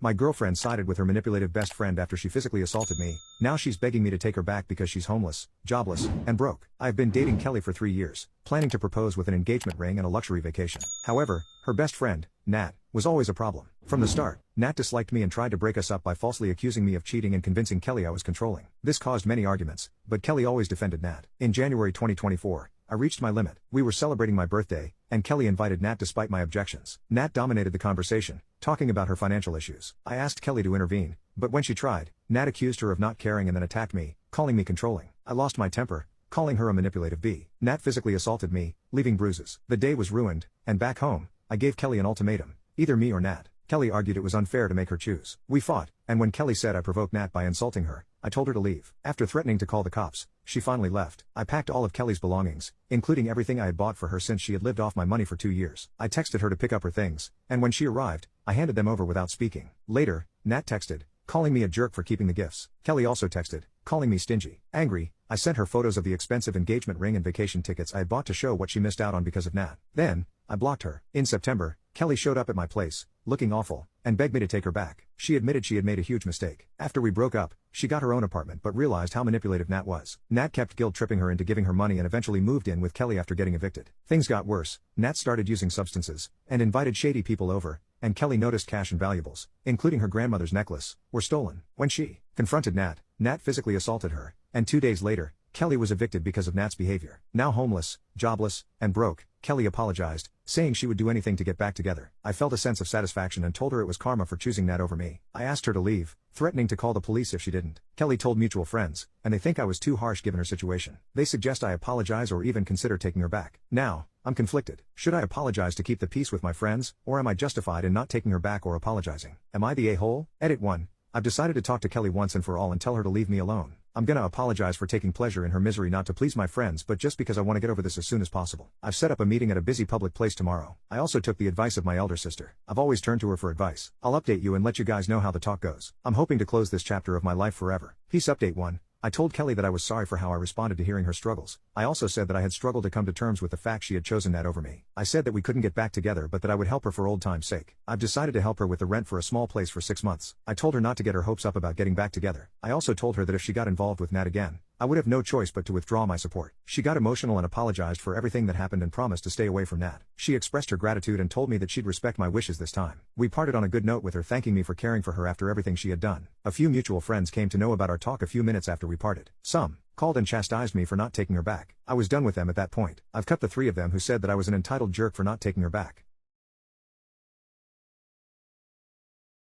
My girlfriend sided with her manipulative best friend after she physically assaulted me. Now she's begging me to take her back because she's homeless, jobless, and broke. I've been dating Kelly for 3 years, planning to propose with an engagement ring and a luxury vacation. However, her best friend, Nat, was always a problem. From the start, Nat disliked me and tried to break us up by falsely accusing me of cheating and convincing Kelly I was controlling. This caused many arguments, but Kelly always defended Nat. In January 2024, I reached my limit. We were celebrating my birthday, and Kelly invited Nat despite my objections. Nat dominated the conversation, talking about her financial issues. I asked Kelly to intervene, but when she tried, Nat accused her of not caring and then attacked me, calling me controlling. I lost my temper, calling her a manipulative bee. Nat physically assaulted me, leaving bruises. The day was ruined, and back home, I gave Kelly an ultimatum: either me or Nat. Kelly argued it was unfair to make her choose. We fought, and when Kelly said I provoked Nat by insulting her, I told her to leave. After threatening to call the cops, she finally left. I packed all of Kelly's belongings, including everything I had bought for her since she had lived off my money for 2 years. I texted her to pick up her things, and when she arrived, I handed them over without speaking. Later, Nat texted, calling me a jerk for keeping the gifts. Kelly also texted, calling me stingy. Angry, I sent her photos of the expensive engagement ring and vacation tickets I had bought to show what she missed out on because of Nat. Then, I blocked her. In September, Kelly showed up at my place, looking awful, and begged me to take her back. She admitted she had made a huge mistake. After we broke up, she got her own apartment but realized how manipulative Nat was. Nat kept guilt-tripping her into giving her money and eventually moved in with Kelly after getting evicted. Things got worse. Nat started using substances, and invited shady people over, and Kelly noticed cash and valuables, including her grandmother's necklace, were stolen. When she confronted Nat, Nat physically assaulted her, and 2 days later, Kelly was evicted because of Nat's behavior. Now homeless, jobless, and broke, Kelly apologized, saying she would do anything to get back together. I felt a sense of satisfaction and told her it was karma for choosing Nat over me. I asked her to leave, threatening to call the police if she didn't. Kelly told mutual friends, and they think I was too harsh given her situation. They suggest I apologize or even consider taking her back. Now, I'm conflicted. Should I apologize to keep the peace with my friends, or am I justified in not taking her back or apologizing? Am I the a-hole? Edit 1. I've decided to talk to Kelly once and for all and tell her to leave me alone. I'm gonna apologize for taking pleasure in her misery, not to please my friends but just because I want to get over this as soon as possible. I've set up a meeting at a busy public place tomorrow. I also took the advice of my elder sister. I've always turned to her for advice. I'll update you and let you guys know how the talk goes. I'm hoping to close this chapter of my life forever. Peace. Update 1. I told Kelly that I was sorry for how I responded to hearing her struggles. I also said that I had struggled to come to terms with the fact she had chosen Nat over me. I said that we couldn't get back together but that I would help her for old time's sake. I've decided to help her with the rent for a small place for 6 months. I told her not to get her hopes up about getting back together. I also told her that if she got involved with Nat again, I would have no choice but to withdraw my support. She got emotional and apologized for everything that happened and promised to stay away from Nat. She expressed her gratitude and told me that she'd respect my wishes this time. We parted on a good note with her thanking me for caring for her after everything she had done. A few mutual friends came to know about our talk a few minutes after we parted. Some called and chastised me for not taking her back. I was done with them at that point. I've cut the 3 of them who said that I was an entitled jerk for not taking her back.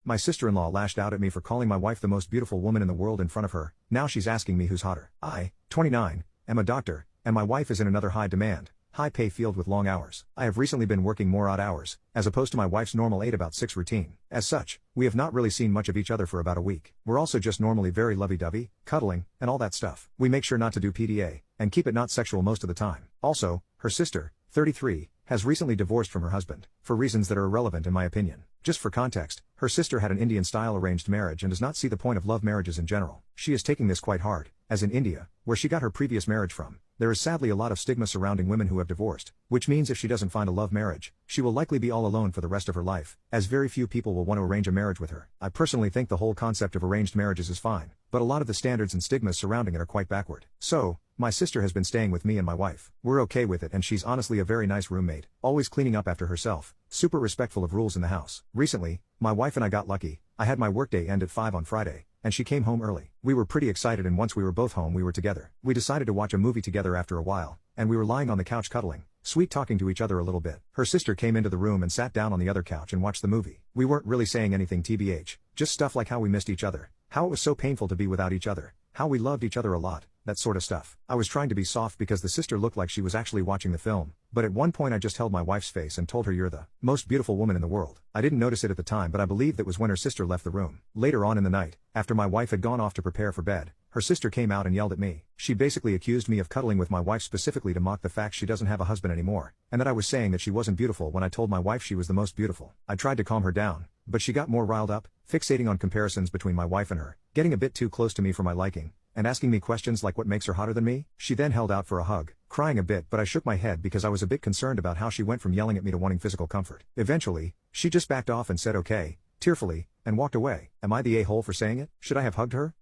My sister-in-law lashed out at me for calling my wife the most beautiful woman in the world in front of her. Now she's asking me who's hotter. I, 29, am a doctor, and my wife is in another high-demand, high-pay field with long hours. I have recently been working more odd hours, as opposed to my wife's normal 8-about-6 routine. As such, we have not really seen much of each other for about a week. We're also just normally very lovey-dovey, cuddling, and all that stuff. We make sure not to do PDA, and keep it not sexual most of the time. Also, her sister, 33, has recently divorced from her husband, for reasons that are irrelevant in my opinion. Just for context, her sister had an Indian-style arranged marriage and does not see the point of love marriages in general. She is taking this quite hard, as in India, where she got her previous marriage from, there is sadly a lot of stigma surrounding women who have divorced, which means if she doesn't find a love marriage, she will likely be all alone for the rest of her life, as very few people will want to arrange a marriage with her. I personally think the whole concept of arranged marriages is fine, but a lot of the standards and stigmas surrounding it are quite backward. So, my sister has been staying with me and my wife. We're okay with it and she's honestly a very nice roommate, always cleaning up after herself, super respectful of rules in the house. Recently, my wife and I got lucky. I had my workday end at 5 on Friday, and she came home early. We were pretty excited and once we were both home we were together. We decided to watch a movie together after a while, and we were lying on the couch cuddling, sweet talking to each other a little bit. Her sister came into the room and sat down on the other couch and watched the movie. We weren't really saying anything tbh, just stuff like how we missed each other, how it was so painful to be without each other, how we loved each other a lot, that sort of stuff. I was trying to be soft because the sister looked like she was actually watching the film, but at one point I just held my wife's face and told her you're the most beautiful woman in the world. I didn't notice it at the time but I believe that was when her sister left the room. Later on in the night, after my wife had gone off to prepare for bed, her sister came out and yelled at me. She basically accused me of cuddling with my wife specifically to mock the fact she doesn't have a husband anymore, and that I was saying that she wasn't beautiful when I told my wife she was the most beautiful. I tried to calm her down, but she got more riled up, fixating on comparisons between my wife and her, getting a bit too close to me for my liking, and asking me questions like what makes her hotter than me. She then held out for a hug, crying a bit but I shook my head because I was a bit concerned about how she went from yelling at me to wanting physical comfort. Eventually, she just backed off and said okay, tearfully, and walked away. Am I the a-hole for saying it? Should I have hugged her?